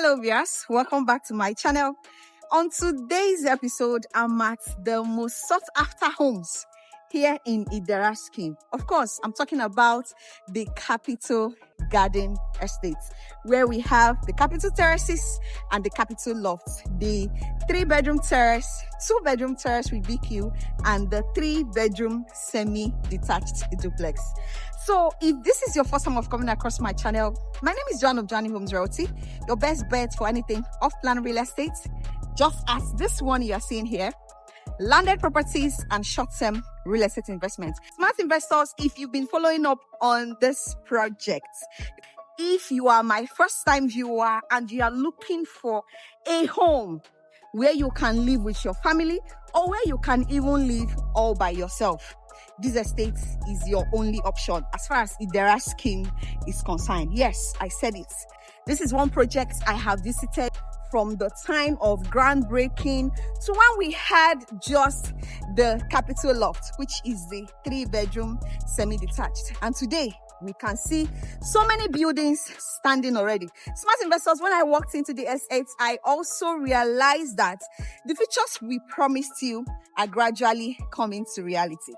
Hello viewers, welcome back to my channel. On today's episode, I'm at the most sought after homes here in Idera scheme. Of course, I'm talking about the Capital Garden Estate, where we have the Capital Terraces and the Capital Lofts, the 3-bedroom terrace, 2-bedroom terrace with BQ, and the 3-bedroom semi-detached duplex. So if this is your first time of coming across my channel, my name is Joan of Johnny Homes Realty, your best bet for anything off-plan real estate, just as this one you are seeing here, landed properties and short-term real estate investments. Smart investors, if you've been following up on this project, if you are my first-time viewer and you are looking for a home where you can live with your family or where you can even live all by yourself, this estate is your only option as far as Idera scheme is concerned. Yes, I said it. This is one project I have visited from the time of groundbreaking to when we had just the Capital Loft, which is the 3-bedroom semi-detached. And today we can see so many buildings standing already. Smart investors, when I walked into the estate, I also realized that the features we promised you are gradually coming to reality.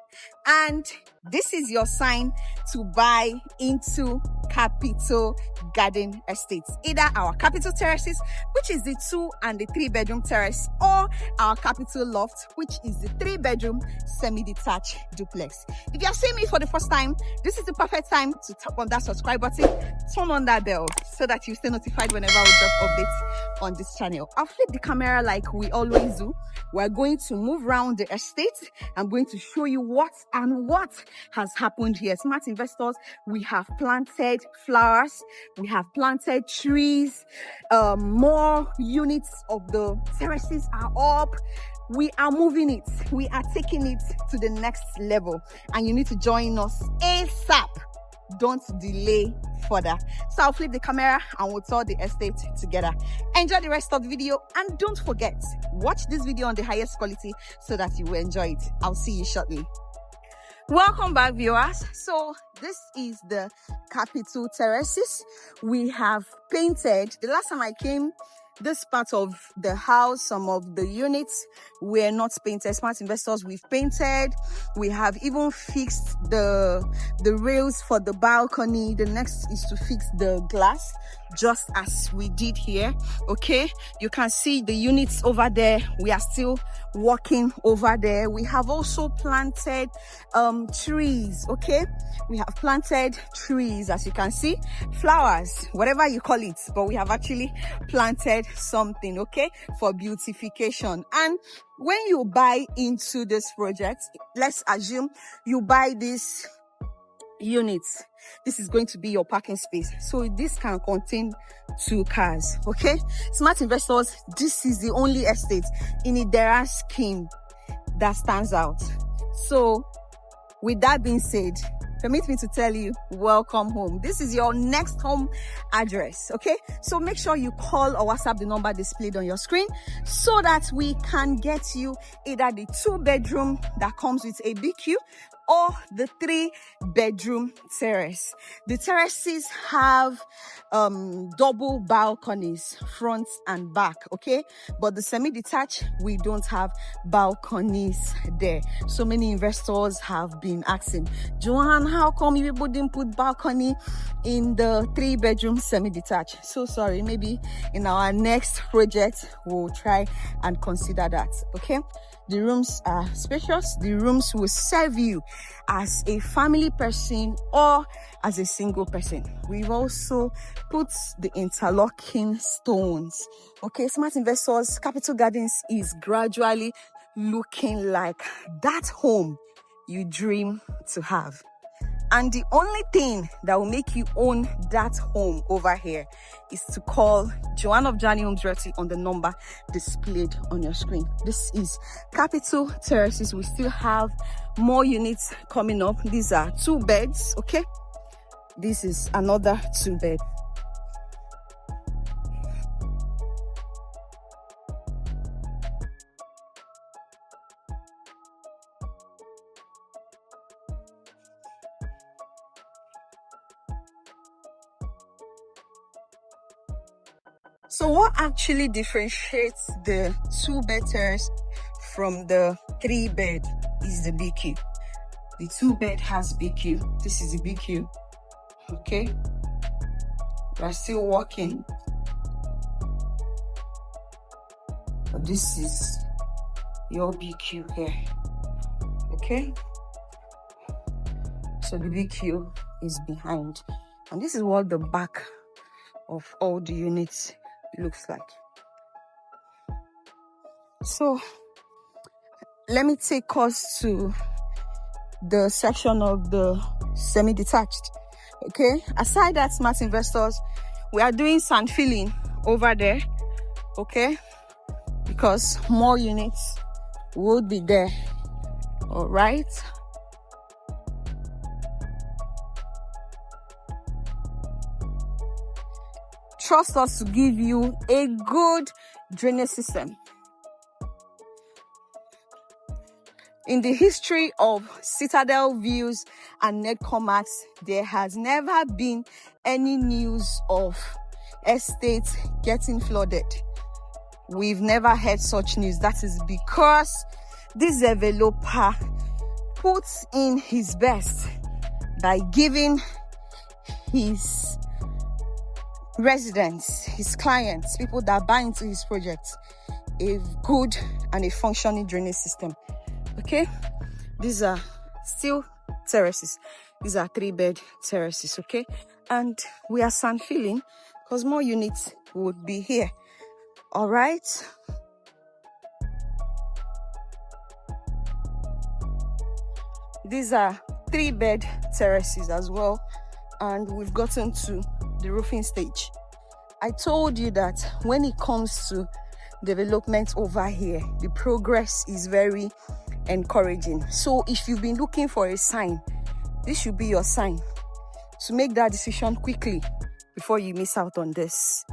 And this is your sign to buy into Capital Garden Estates, either our Capital Terraces, which is the 2 and the 3-bedroom terrace, or our Capital Loft, which is the 3-bedroom semi-detached duplex. If you are seeing me for the first time, this is the perfect time to tap on that subscribe button, turn on that bell so that you stay notified whenever we drop updates on this channel. I'll flip the camera like we always do. We're going to move around the estate. I'm going to show you what has happened here. Smart investors, we have planted flowers, we have planted trees, more units of the terraces are up. We are moving it, we are taking it to the next level, and you need to join us ASAP. Don't delay further. So I'll flip the camera and we'll tour the estate together. Enjoy the rest of the video, and don't forget, watch this video on the highest quality so that you will enjoy it. I'll see you shortly. Welcome back, viewers. So this is the Capital Terraces. We have painted. The last time I came, this part of the house, some of the units were not painted. Smart investors, we've painted. We have even fixed the rails for the balcony. The next is to fix the glass, just as we did here. Okay, you can see the units over there. We are still working over there. We have also planted trees. Okay, we have planted trees, as you can see, flowers, whatever you call it, but we have actually planted something, okay, for beautification. And when you buy into this project, let's assume you buy this unit, this is going to be your parking space, so this can contain 2 cars. Okay, smart investors, this is the only estate in Idera scheme that stands out. So with that being said, permit me to tell you, welcome home. This is your next home address, okay? So make sure you call or WhatsApp the number displayed on your screen so that we can get you either the 2-bedroom that comes with a BQ or the 3-bedroom terrace. The terraces have double balconies, front and back, okay? But the semi-detached, we don't have balconies there. So many investors have been asking, Joanne, how come you people didn't put balcony in the 3-bedroom semi-detached? So sorry, maybe in our next project we'll try and consider that. Okay, the rooms are spacious. The rooms will serve you as a family person or as a single person. We've also put the interlocking stones. Okay, smart investors, Capital Gardens is gradually looking like that home you dream to have. And the only thing that will make you own that home over here is to call Joanne of Johnny Homes Realty on the number displayed on your screen. This is Capital Terraces. We still have more units coming up. These are 2 beds, okay? This is another 2-bed. So what actually differentiates the 2-bed terrace from the 3-bed is the BQ. The 2-bed has BQ. This is the BQ. Okay, we're still working. But this is your BQ here. Okay, so the BQ is behind, and this is what the back of all the units looks like. So let me take us to the section of the semi-detached. Okay, aside that, smart investors, we are doing sand filling over there. Okay, because more units would be there. All right, trust us to give you a good drainage system. In the history of Citadel Views and Nedcomax, there has never been any news of estates getting flooded. We've never heard such news. That is because this developer puts in his best by giving his residents, his clients, people that buy into his projects, a good and a functioning drainage system. Okay, these are still terraces. These are 3-bed terraces. Okay, and we are sand filling because more units would be here. All right, these are 3-bed terraces as well, and we've gotten to the roofing stage. I told you that when it comes to development over here, the progress is very encouraging. So if you've been looking for a sign, this should be your sign to make that decision quickly before you miss out on this.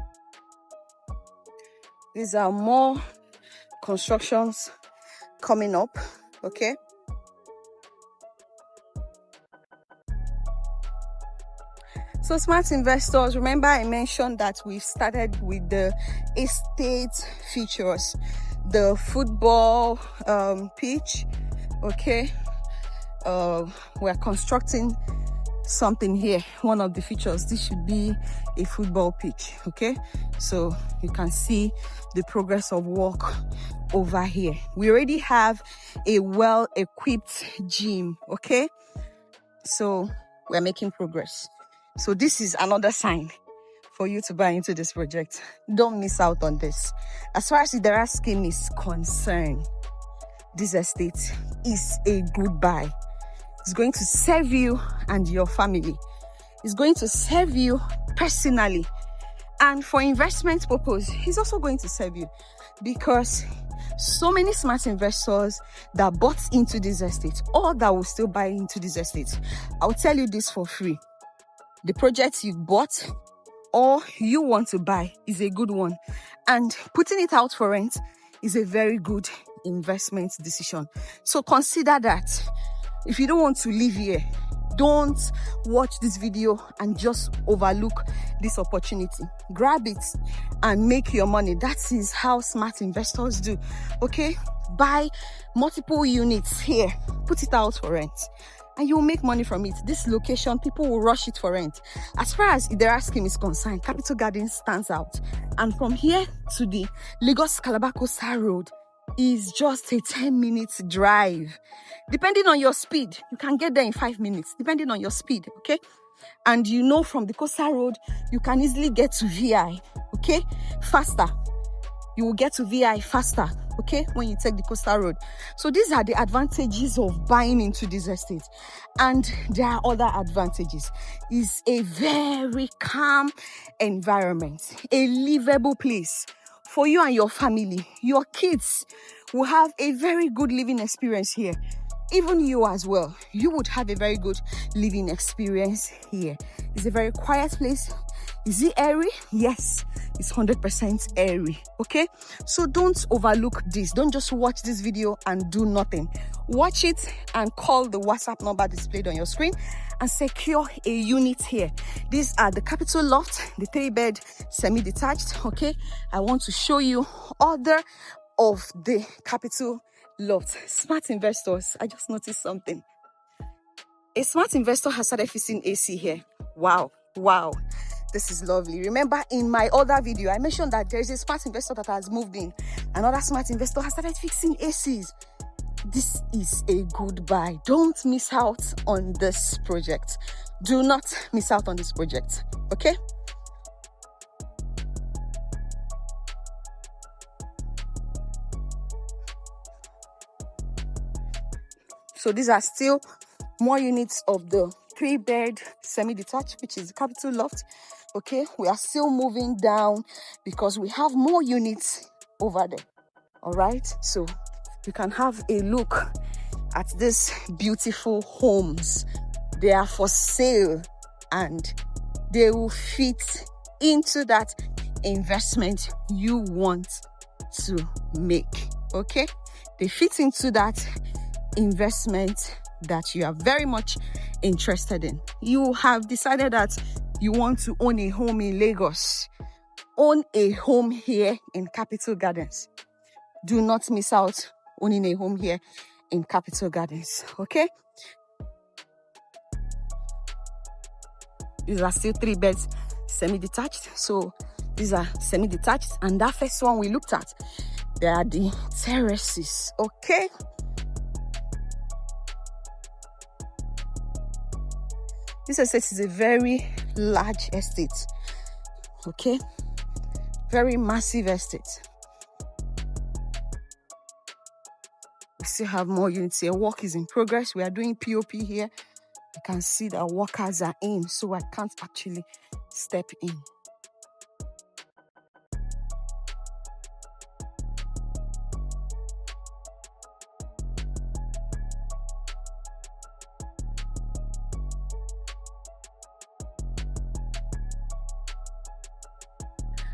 These are more constructions coming up. Okay, so smart investors, remember I mentioned that we've started with the estate features, the football pitch. Okay, we're constructing something here. One of the features, this should be a football pitch. Okay, so you can see the progress of work over here. We already have a well-equipped gym. Okay, so we're making progress. So this is another sign for you to buy into this project. Don't miss out on this. As far as the Idera scheme is concerned, this estate is a good buy. It's going to serve you and your family. It's going to serve you personally. And for investment purpose, it's also going to serve you, because so many smart investors that bought into this estate or that will still buy into this estate, I'll tell you this for free. The project you bought or you want to buy is a good one, and putting it out for rent is a very good investment decision. So consider that. If you don't want to live here, don't watch this video and just overlook this opportunity. Grab it and make your money. That is how smart investors do. Okay, buy multiple units here, put it out for rent, and you'll make money from it. This location, people will rush it for rent. As far as Idera scheme is concerned, Capital Garden stands out, and from here to the Lagos-Calabar Coastal Road is just a 10-minute drive. Depending on your speed, you can get there in 5 minutes, depending on your speed. Okay, and you know, from the Coastal Road you can easily get to VI. Okay, faster. You will get to VI faster, okay, when you take the Coastal Road. So these are the advantages of buying into this estate. And there are other advantages. It's a very calm environment, a livable place for you and your family. Your kids will have a very good living experience here. Even you as well, you would have a very good living experience here. It's a very quiet place. Is it airy? Yes, it's 100% airy. Okay, so don't overlook this. Don't just watch this video and do nothing. Watch it and call the WhatsApp number displayed on your screen and secure a unit here. These are the Capital Loft, the 3-bed semi-detached. Okay, I want to show you other of the Capital Loft. Smart investors, I just noticed something. A smart investor has started fixing AC here. Wow, wow, this is lovely. Remember in my other video, I mentioned that there is a smart investor that has moved in. Another smart investor has started fixing ACs. This is a good buy. Don't miss out on this project. Do not miss out on this project, okay? So these are still more units of the 3-bed semi-detached, which is the Capital Loft. Okay, we are still moving down because we have more units over there. All right, so you can have a look at these beautiful homes. They are for sale and they will fit into that investment you want to make. Okay, they fit into that investment that you are very much interested in. You have decided that you want to own a home in Lagos, own a home here in Capital Gardens. Do not miss out owning a home here in Capital Gardens, okay? These are still 3 beds semi-detached. So these are semi-detached, and that first one we looked at, they are the terraces, okay? This estate is a very large estate, okay? Very massive estate. We still have more units here. Work is in progress. We are doing POP here. You can see that workers are in, so I can't actually step in.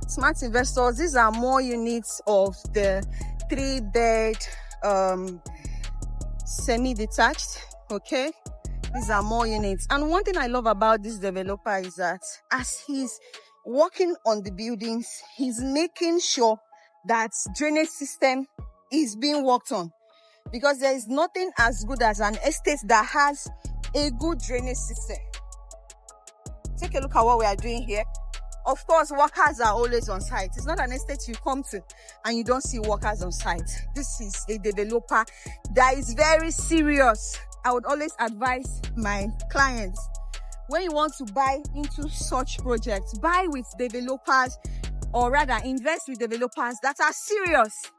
Smart investors, these are more units of the 3-bed semi-detached, okay? These are more units. And one thing I love about this developer is that as he's working on the buildings, he's making sure that drainage system is being worked on, because there is nothing as good as an estate that has a good drainage system. Take a look at what we are doing here. Of course, workers are always on site. It's not an estate you come to and you don't see workers on site. This is a developer that is very serious. I would always advise my clients, when you want to buy into such projects, buy with developers, or rather invest with developers that are serious.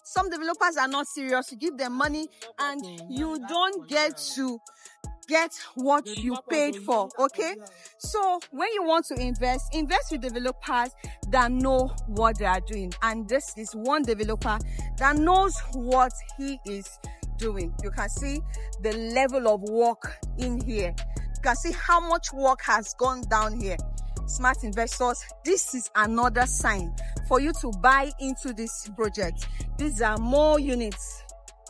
Some developers are not serious. You give them money and you don't get to get what you paid for, okay? So when you want to invest with developers that know what they are doing. And this is one developer that knows what he is doing. You can see the level of work in here. You can see how much work has gone down here. Smart investors, this is another sign for you to buy into this project. These are more units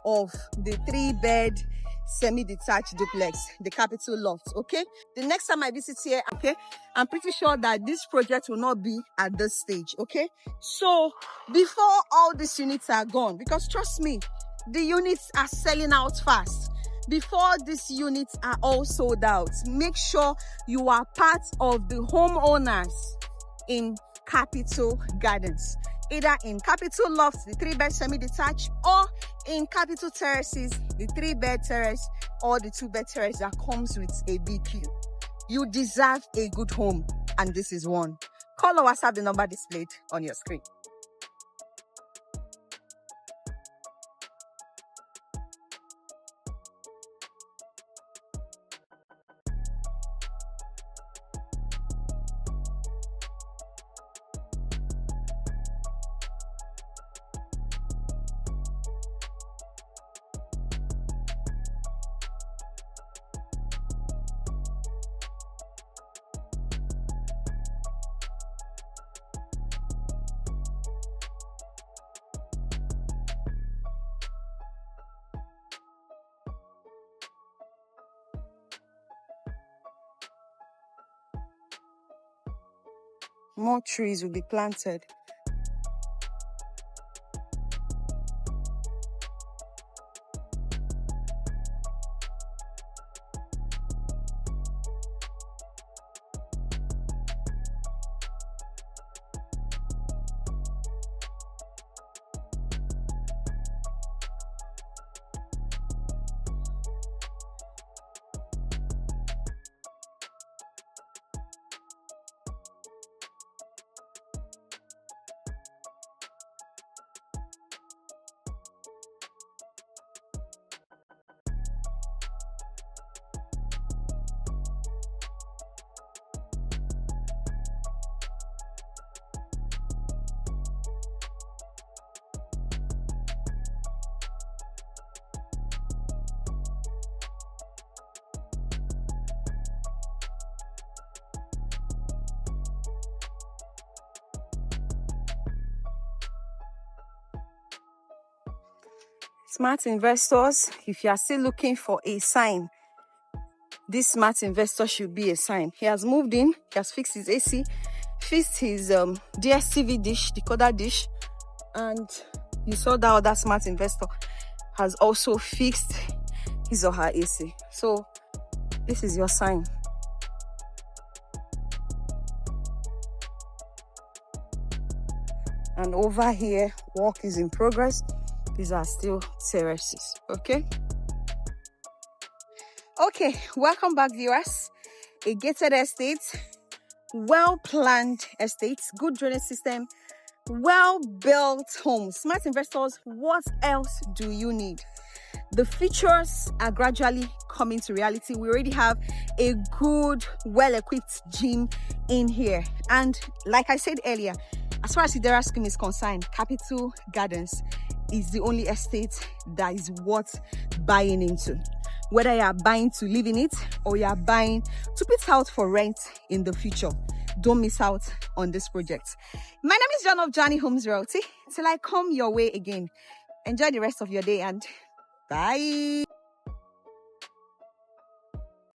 of the 3-bed semi-detached duplex, the Capital Loft, okay? The next time I visit here, okay, I'm pretty sure that this project will not be at this stage, okay? So before all these units are gone, because trust me, the units are selling out fast. Before these units are all sold out, make sure you are part of the homeowners in Capital Gardens, either in Capital Lofts, the 3-bed semi-detached, or in Capital Terraces, the 3-bed terrace or the 2-bed terrace that comes with a BQ. You deserve a good home, and this is one. Call or WhatsApp the number displayed on your screen. More trees will be planted. Smart investors, if you are still looking for a sign, this smart investor should be a sign. He has moved in, he has fixed his AC, fixed his DSTV dish, decoder dish, and you saw that other smart investor has also fixed his or her AC. So this is your sign. And over here, work is in progress. These are still terraces. Okay, welcome back, viewers. A gated estate, well-planned estates, good drainage system, well-built homes. Smart investors, what else do you need? The features are gradually coming to reality. We already have a good, well-equipped gym in here. And like I said earlier, as far as Idera scheme is concerned, Capital Gardens is the only estate that is worth buying into. Whether you are buying to live in it or you are buying to put out for rent in the future, don't miss out on this project. My name is John of Johnny Homes Realty. Till I come your way again, enjoy the rest of your day and bye.